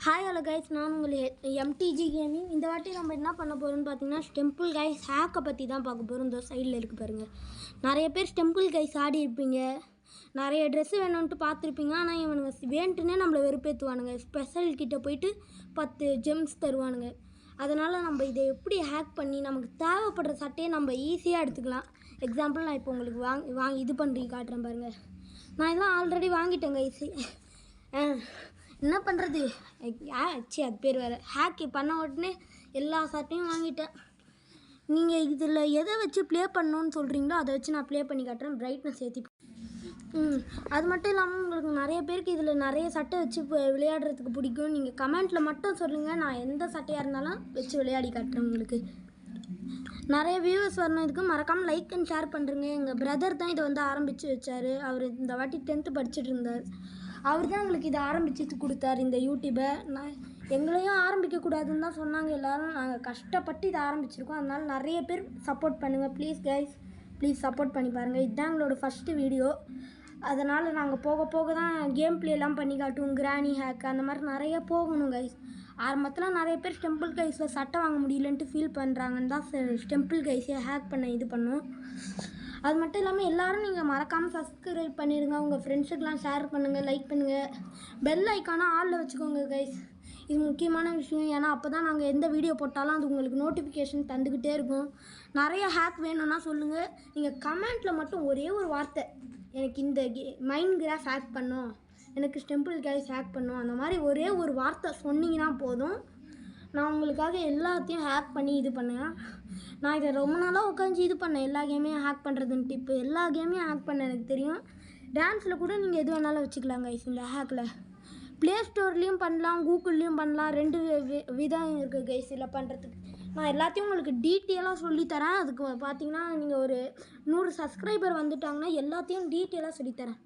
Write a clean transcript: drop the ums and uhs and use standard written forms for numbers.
Hi hello guys, நான் உங்கள் MTG gaming. இந்த வாட்டி நம்ம என்ன பண்ண போகிறோம்னு பார்த்தீங்கன்னா டெம்பிள் கைஸ் ஹேக்கை பற்றி தான் பார்க்க போகிறோம். இந்த சைடில் இருக்குது பாருங்கள். நிறைய பேர் டெம்பிள் கைஸ் ஆடி இருப்பீங்க, நிறைய ட்ரெஸ்ஸு வேணும்ன்ட்டு பார்த்துருப்பீங்க. ஆனால் இவனுங்க வேண்டுனே நம்மளை வெறுப்பேற்றுவானுங்க. ஸ்பெஷல் கிட்டே போயிட்டு 10 ஜெம்ஸ் தருவானுங்க. அதனால் நம்ம இதை எப்படி ஹேக் பண்ணி நமக்கு தேவைப்படுற சட்டையை நம்ம ஈஸியாக எடுத்துக்கலாம். எக்ஸாம்பிள் நான் இப்போ உங்களுக்கு வாங்கி இது பண்ணி காட்டுறேன் பாருங்கள். நான் இதெல்லாம் ஆல்ரெடி வாங்கிட்டேன் கைஸ். என்ன பண்ணுறது, ஆச்சு அது பேர் வேறு. ஹேக் பண்ண உடனே எல்லா சட்டையும் வாங்கிட்டேன். நீங்கள் இதில் எதை வச்சு ப்ளே பண்ணணுன்னு சொல்கிறீங்களோ அதை வச்சு நான் ப்ளே பண்ணி காட்டுறேன். பிரைட்னஸ் ஏற்றி அது மட்டும் இல்லாமல் உங்களுக்கு நிறைய பேருக்கு இதில் நிறைய சட்டை வச்சு விளையாடுறதுக்கு பிடிக்கும். நீங்கள் கமெண்ட்டில் மட்டும் சொல்லுங்கள், நான் எந்த சட்டையாக இருந்தாலும் வச்சு விளையாடி காட்டுறேன் உங்களுக்கு. நிறைய வியூவர்ஸ் வரணும். இதுக்கு மறக்காமல் லைக் அண்ட் ஷேர் பண்ணுறேங்க. எங்கள் பிரதர் தான் இதை வந்து ஆரம்பித்து வச்சார். அவர் இந்த வாட்டி 10th படிச்சுட்டு இருந்தார். அவர் தான் எங்களுக்கு இதை ஆரம்பித்து கொடுத்தார், இந்த யூடியூப்பை. எங்களையும் ஆரம்பிக்கக்கூடாதுன்னு தான் சொன்னாங்க எல்லோரும். நாங்கள் கஷ்டப்பட்டு இதை ஆரம்பிச்சிருக்கோம். அதனால் நிறைய பேர் சப்போர்ட் பண்ணுங்கள் ப்ளீஸ் கைஸ், ப்ளீஸ் சப்போர்ட் பண்ணி பாருங்கள். இதுதான் எங்களோட ஃபஸ்ட்டு வீடியோ. அதனால் நாங்கள் போக போக தான் கேம் ப்ளேலாம் பண்ணி காட்டுவோம். கிராணி ஹேக் அந்த மாதிரி நிறைய போகணும் கைஸ். ஆரம்பத்தில் நிறைய பேர் டெம்பிள் கைஸில் சட்டை வாங்க முடியலன்ட்டு ஃபீல் பண்ணுறாங்கன்னு தான் டெம்பிள் கைஸை ஹேக் பண்ண இது பண்ணுவோம். அது மட்டும் இல்லாமல் எல்லோரும் நீங்கள் மறக்காமல் சப்ஸ்கிரைப் பண்ணிடுங்க. உங்கள் ஃப்ரெண்ட்ஸுக்கெலாம் ஷேர் பண்ணுங்கள், லைக் பண்ணுங்கள். பெல் ஐக்கானை ஆளில் வச்சுக்கோங்க கைஸ். இது முக்கியமான விஷயம். ஏன்னா அப்போ தான் நாங்கள் எந்த வீடியோ போட்டாலும் அது உங்களுக்கு நோட்டிஃபிகேஷன் தந்துக்கிட்டே இருக்கும். நிறைய ஹேக் வேணும்னா சொல்லுங்கள். நீங்கள் கமெண்ட்டில் மட்டும் ஒரே ஒரு வார்த்தை, எனக்கு இந்த மைண்ட் கிராஃப் ஹேக் பண்ணோம், எனக்கு டெம்பிள் கைஸ் ஹேக் பண்ணோம், அந்த மாதிரி ஒரே ஒரு வார்த்தை சொன்னீங்கன்னா போதும். நான் உங்களுக்காக எல்லாத்தையும் ஹேக் பண்ணி இது பண்ணேன். நான் இதை ரொம்ப நாளாக உட்காந்து இது பண்ணேன், எல்லா கேமையும் ஹேக் பண்ணுறதுன்ட்டு. இப்போ எல்லா கேமையும் ஹேக் பண்ண எனக்கு தெரியும். டான்ஸில் கூட நீங்கள் எது வேணாலும் வச்சுக்கலாம் கைஸ். இந்த ஹேக்கில் ப்ளே ஸ்டோர்லேயும் பண்ணலாம், கூகுள்லேயும் பண்ணலாம். 2 விதம் இருக்குது கைஸ் இதில் பண்ணுறதுக்கு. நான் எல்லாத்தையும் உங்களுக்கு டீட்டெயிலாக சொல்லித்தரேன். அதுக்கு பார்த்தீங்கன்னா நீங்கள் ஒரு 100 சப்ஸ்கிரைபர் வந்துட்டாங்கன்னா எல்லாத்தையும் டீட்டெயிலாக சொல்லித்தரேன்.